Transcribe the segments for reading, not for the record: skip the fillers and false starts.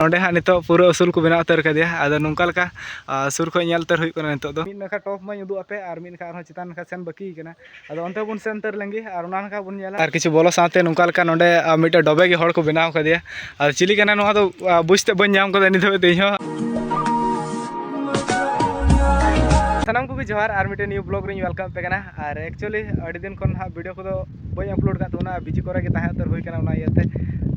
नोडे हाँ नितो पूरा उसूल को बनाव उतर कदिया आदो नोंका लेका सुर खो नेल उतर हुई कना नितो दो मिद नाखा टॉप मा उदु आपे आर मिद नाखा चितान नाखा सेन बाकी कना आदो ओंते बुन सेन उतर लेंगे आर ओना नाखा बुन नेला आर किछु बोलो साथे नोंका लेका नोडे मिटे डोबे गे हड़ को बनाव कदिया आर चिली कना नोआ दो बुझते बन नाम कदा नितो देहो सानाम को जोहार और मिटे न्यू ब्लॉग रे वेलकम पे कना और एक्चुअली अड़ी दिन खन हा वीडियो को बई अपलोड का तोना बिजी करे के ताहे उतर हुई कना ओना इयाते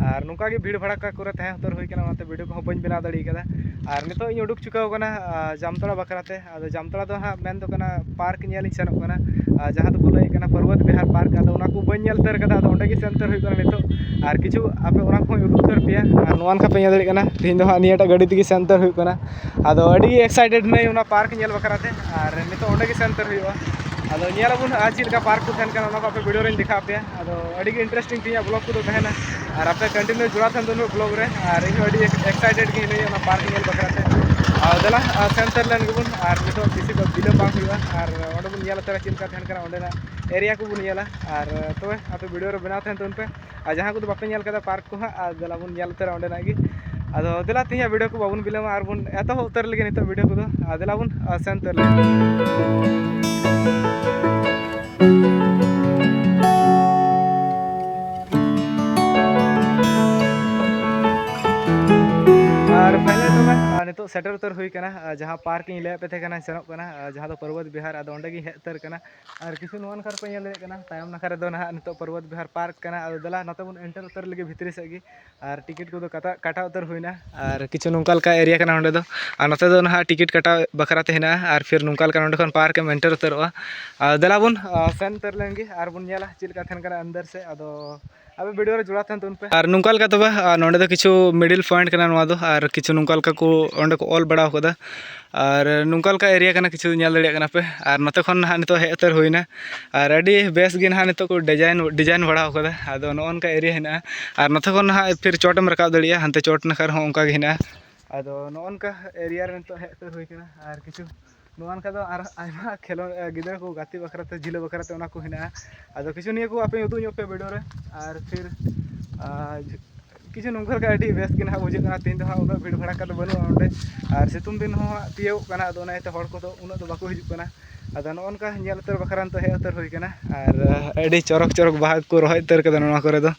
और नुका के भीड़ भड़का करे ताहे उतर हुई कना ओनाते वीडियो को बई बनाव दाड़ी कदा और नितो इन उडुक चुकाव कना जामतड़ा बकराते आदो जामतड़ा दो हा मेन दो कना पार्क नेल इन सेनोग कना जहां दो को लई कना पर्वत बिहार पार्क आदो ओना को बई नेल तर कदा आदो ओंडे गे सेन उतर हुई कना नितो और किछु आपे ओना को उडुक उतर पिया और नोआन का पे नेल दाड़ी कना तीन दो हा नियाटा गाड़ी तिगी सेन उतर हुई कना आदो अडी एक्साइटेड नै ओना पार्क नेल बकराते और नितो ओंडे गे सेन उतर हुईवा आदो नेलाबुन आज चिलका पार्क को थेन कना ओना को आपे वीडियो रे दिखा पे आदो अडी गे इंटरेस्टिंग थिया ब्लॉग को तहेना और आपे कंटिन्यू जुड़ा थन दोनो ब्लॉग रे और इन अडी एक्साइटेड गे नै ओना पार्क नेल बकराते और दला सेंटर लेन गुबुन और नितो किसी को बिलो बांग हुआ और ओंडे बुन नेला तरा चिलका थेन कना ओंडेना एरिया को बुन नेला और तोबे आपे वीडियो रे बनाव थेन तोन पे और जहां को बापे नेल कदा पार्क को हा दला बुन नेल तरा ओंडेना गे आदो दला तिया वीडियो को बाबुन बिलमा और बुन एतो उतर लगे नितो वीडियो को दो दला बुन सेंटर ले और फाइनल तो मैं नितो सेटर उतर हुई कना जहां पार्क इन ले पे थे कना सेनोक कना जहां दो पर्वत बिहार आदो ओंडे गी हे उतर कना और किछु नोन खर पे ले कना तायम नखरे दो ना नितो पर्वत बिहार पार्क कना आदो दला नते बुन एंटर उतर लगे भितरी से गी और टिकट को दो काटा उतर हुईना और किछु नोंकाल का एरिया कना ओंडे दो और नते दो ना टिकट काटा बकरा तेना और फिर नोंकाल का ओंडे खन पार्क में एंटर उतरवा दला बुन सेन उतर लेंगे और बुन नेला चिलका थेन कना अंदर से आदो अब वीडियो रे जुड़ा थन तुन पे और नोंकाल का तबे नोंडे दो किछु मिडिल पॉइंट कना नोआ दो और किछु नोंकाल का को ओंडे को ऑल बड़ा होदा और नोंकाल का एरिया कना किछु नेल दड़िया कना पे और नते खन हा नितो हे उतर होइना और अडी बेस गिन हा नितो को डिजाइन बड़ा होदा आदो नोन का एरिया हेना और नते खन हा फिर चोटम रकाब दड़िया हनते चोट नखर हो उनका हेना आदो नोन का एरिया रे नितो हे उतर होई कना और किछु नोन का दो आर आयमा खेलो गिदरा को गाती बकराते जिले बकराते ओना को हेना आदो किछु निया को आपे उदु पे वीडियो रे और फिर किछु नोंकर का अडी बेस गिन हा बुझे कना तीन दो हा उना भीड़ भड़ा का बनु ओंडे और सितुम दिन हो पियो कना आदो ना हड़ को दो उना दो बाको हिजु कना आदो नोन का नेल उतर बकरान तो हे उतर होई कना और अडी चरक चरक बाहा को रह उतर कदा नोना करे दो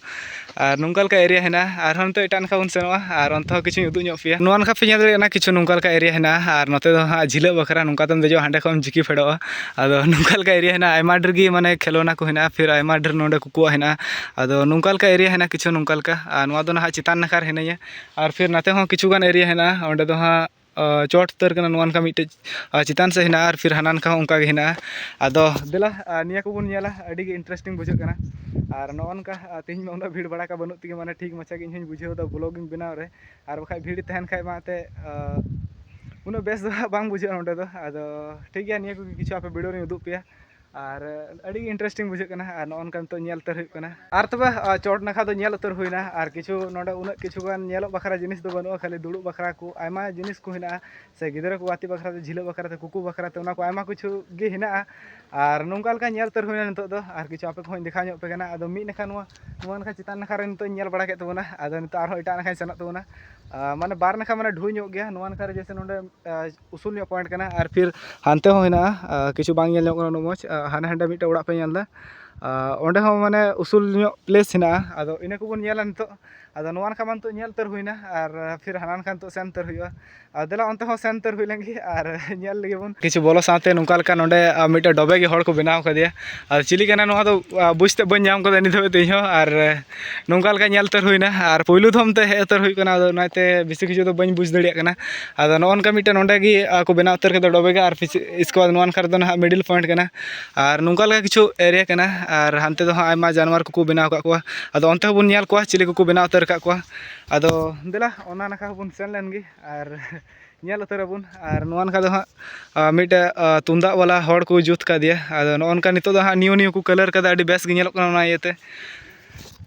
और नोंकाल का एरिया हेना और हम तो एटान का उन सेनवा और अंत किछु उदु ᱧᱚᱜ पिया नोन का पे नेल ना किछु नोंकाल का एरिया हेना और नते दो हा झिले बकरा नोंका तम देजो हांडे खम जिकी फेडोआ आदो नोंकाल का एरिया हेना आयमा डर गी माने खेलोना को हेना फिर आयमा डर नोंडे कुकुआ हेना आदो नोंकाल का एरिया हेना किछु नोंकाल का नोआ दो ना चितान नखार हेनाया और फिर नाते हो किछु गान एरिया हेना ओंडे दो हा चोट उतर कना नोन का मिटे चितान से हेना और फिर हानान का उनका गे हेना आदो देला निया को बुन नेला अडी गे इंटरेस्टिंग बुझो कना और नोन का तीन में उना भीड़ बड़ा का बनु तिगे माने ठीक मचा गे इन बुझे द ब्लॉगिंग बनाव रे और बखाय भीड़ तहन खाय माते उना बेस बांग बुझे ओंडे दो आदो ठीक गया निया को किछु आपे वीडियो रे उदु पिया और अड़ी इंटरेस्टिंग बुझे कना और नोन का तो नेल उतर हुई कना और तबे चोट नखा दो नेल उतर हुईना और किछु नोडे उना किछु गान नेलो बखरा जिनिस दो बनु खाली दुडु बखरा को आयमा जिनिस को हिना से गिदरा को गाती बखरा झिले बखरा ते कुकु बखरा ते उना को आयमा किछु गे हिना और नोंकाल का नेल उतर हुईना नितो दो और किछु आपे को दिखा ᱧᱚᱜ पे कना आदो मी नखा नोआ नखा चितान नखा रे नितो नेल बड़ा के तबना आदो नितो आरो एटा नखा सेनत तबना माने बार नखा माने ढुई ᱧᱚᱜ गया नोआ नखा रे जैसे नोडे उसूल ᱧᱚᱜ पॉइंट कना और फिर हानते हो हिना किछु बांग नेल ᱧᱚᱜ कना मोज हाने हांडे मिटे ओड़ा पे नेलदा ओंडे हो माने उसूल ᱧᱚᱜ प्लेस हिना आदो इने को बुन नेला नितो आदो नोआन का मान तो नेल तर हुईना और फिर हानान खान तो सेन तर हुआ दला अंत हो सेन तर हुई लेंगे और नेल लगे बुन किछु बोलो साथे नोंकाल का नोडे मिटे डोबे गे हड़ को बनाव कदिया और चिली कना नोआ दो बुझते बन नाम कदा नितो ते हो और नोंकाल का नेल तर हुईना और पहिलु धम ते हे तर हुई कना आदो नाते बिसी किछु तो बन बुझ दड़िया कना आदो नोन का मिटे नोडे गी को बनाव उतर कदा डोबे गे और इसके बाद नोआन खर दो ना मिडिल पॉइंट कना और नोंकाल का किछु एरिया कना और हानते दो आयमा जानवर को बनाव का को आदो अंते बुन नेल को चिली को बनाव उतर का को आदो देला ओना नखा बुन सेन लेनगी और नेल उतर बुन और नोन का दो मिटे तुंदा वाला हड़ को जुत का दिया आदो नोन का नितो दो न्यू न्यू को कलर कदा अडी बेस गे नेलो कना ना इयते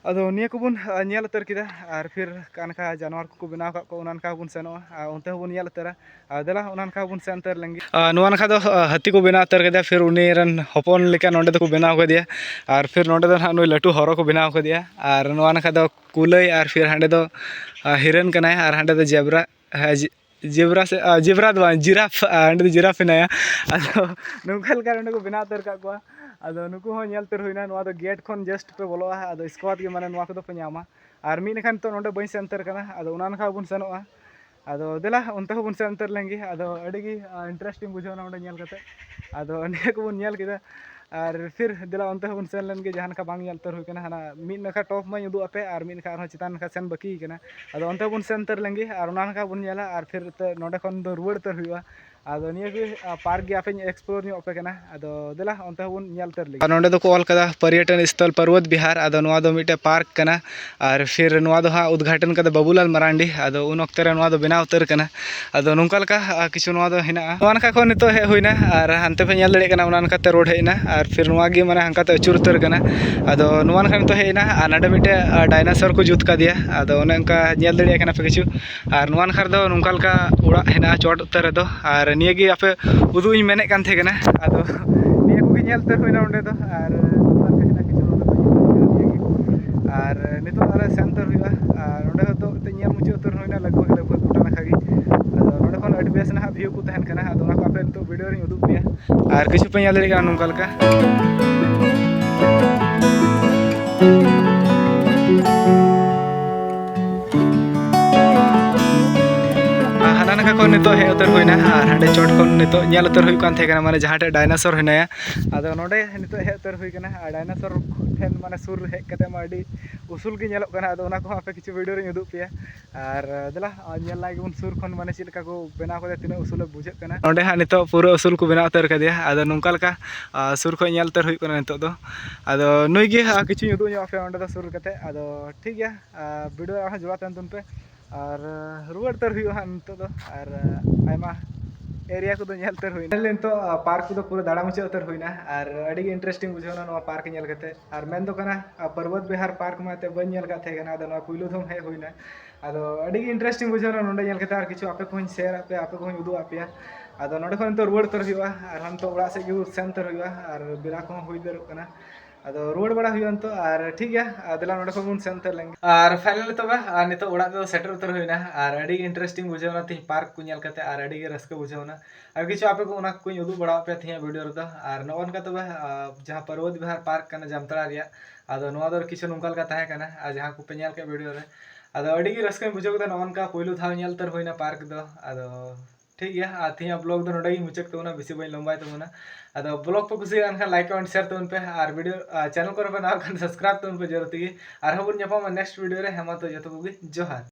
अदो निया को बुन नेल उतर किदा और फिर कानका जानवर को बनाव का को उनानका बुन सेनोआ उनते बुन नेल उतरा देला उनानका बुन सेन उतर लेंगे नोनका दो हाथी को बनाव उतर किदा फिर उनी रन हपन लेका नोंडे दो को बनाव कदिया और फिर नोंडे दो नुई लटू हरो को बनाव कदिया और नोनका दो कुलई और फिर हांडे दो हिरन कनाय और हांडे दो जेब्रा जेब्रा से जेब्रा दो जिराफ हांडे दो जिराफ हिनाया अदो नुंका लेका नोंडे को बनाव उतर का को अदो नुकु हो नेल उतर हुइना नोआ दो गेट खन जस्ट पे बोलोआ अदो स्क्वाड के माने नोआ को दो पे ᱧᱟᱢᱟ और मीन खान तो नोंडे बई सेन उतर कना अदो उनानका बुन सेनोआ अदो देला उनते हो बुन सेन उतर लेंगे अदो अडिगी इंटरेस्टिंग बुझावना नोंडे नेल कते अदो ने को बुन नेल किदा और फिर दिला उनते हो बुन सेन लेंगे जहां का बांग नेल उतर हुई कना हना मीन नखा टॉप में उदु अपे और मीन खा आरो चितान नखा सेन बाकी कना अदो उनते बुन सेन उतर लेंगे और उनानका बुन नेला और फिर नोंडे खन दो रुवाड़ उतर हुआ अदो निया के पार्क गे आपे एक्सप्लोर ᱧᱚᱜ पे कना अदो देला उनते बुन नेल उतर लेंगे नोंडे दो को ऑल कदा पर्यटन स्थल पर्वत विहार अदो नोआ दो मिटे पार्क कना और फिर नोआ दो हा उद्घाटन कदा बाबूलाल मरांडी अदो उन वक्त रे नोआ दो बनाव उतर कना अदो नोंका लका किछु नोआ दो हिना नोनका को नितो हे होइना और हानते पे नेल दड़े कना उनानका ते रोड हेना और फिर नोआ गे माने हांका ते अचुर उतर कना अदो नोनका नितो हेना और नाडे मिटे डायनासोर को जुत का दिया अदो ओने उनका नेल दड़े कना पे किछु और नोनका दो नोंका लका उड़ा हेना चोट उतर दो और निया गे आपे उदु इन मेने कान थे कना अदो निया को नेल उतर होइना ओंडे दो और नोनका हेना किछु और नितो आरे सेंटर हुआ और नोंडे तो ते नेल मुचे उतर होइना लगभग लगभग गोटा नाखा गे अदो नोंडे खन अडि बेस ना व्यू को तहन कना अदो ना को आपे तो वीडियो रे उदुग पिया और किछु पे नेल दड़े कना नोंका लका हानानका को नितो हे उतर होइना और हांडे चोट को नितो नेल उतर हुई कान थे कना माने जहाटे डायनासोर हिनाया अदो नोंडे नितो हे उतर हुई कना डायनासोर ठेन माने सुर हे कते मा अडी उसूल के नेलो कना अदो उना को आपे किछु वीडियो रे उदुग पिया और देला नेल लागे उन सुर खन माने चिलका को बनाव कते तिना उसूल बुझे कना नोंडे हा नितो पूरा उसूल को बनाव उतर कदिया अदो नोंका लका सुर को नेल उतर हुई कना नितो दो अदो नुई गे किछु उदुग ᱧᱚᱜ आपे ओंडे दो सुर कते अदो ठीक गया वीडियो आ जोड़ा तन तुन पे और रुवाड़ उतर हुआ नितो दो और आयमा एरिया को नेल उतर हुई नितो पार्क को पूरा दाड़ा मुचे उतर हुईना और अड़ी इंटरेस्टिंग बुझावना नोआ पार्क नेल कते और मेन दो कना पर्वत विहार पार्क में ते बन नेल का थे कना अदो नोआ पुइलो धम हे हुईना अदो अड़ी इंटरेस्टिंग बुझावना नोंडे नेल कते और किछु आपे को शेयर आपे को उदु आपिया अदो नोंडे खन तो रुवाड़ उतर हुआ और हम तो ओड़ा से गे सेन उतर हुआ और बिरा को हुई दरो कना अदो रोड बड़ा हुई तो और ठीक है दिला नोडे को बुन सेंटर लेंगे और फाइनली तबे नितो ओड़ा दो सेटर उतर होइना और अडी इंटरेस्टिंग बुझावना ती पार्क को नेल कते और अडी रस्क बुझावना और किछु आपे को उना को उदु बड़ा पे थी वीडियो रे और नोन का तबे जहां पर्वत विहार पार्क कना जामतड़ा रिया अदो नोआ दो किछु नोंका लका ताहे कना जहां को पे नेल के वीडियो रे अदो अडी रस्क बुझाव कदा नोन का पहिलो थाव नेल तर होइना पार्क दो अदो ठीक है थिया ब्लॉग दो नोडे मुचाक तोना बेसी बई लंबाई तोना अदो ब्लॉग पे कुसी अनखा लाइक और शेयर तोन पे और वीडियो चैनल को पे ना सब्सक्राइब तोन पे जरूरत की और हम नेक्स्ट वीडियो रे हम तो जतो को जोहार।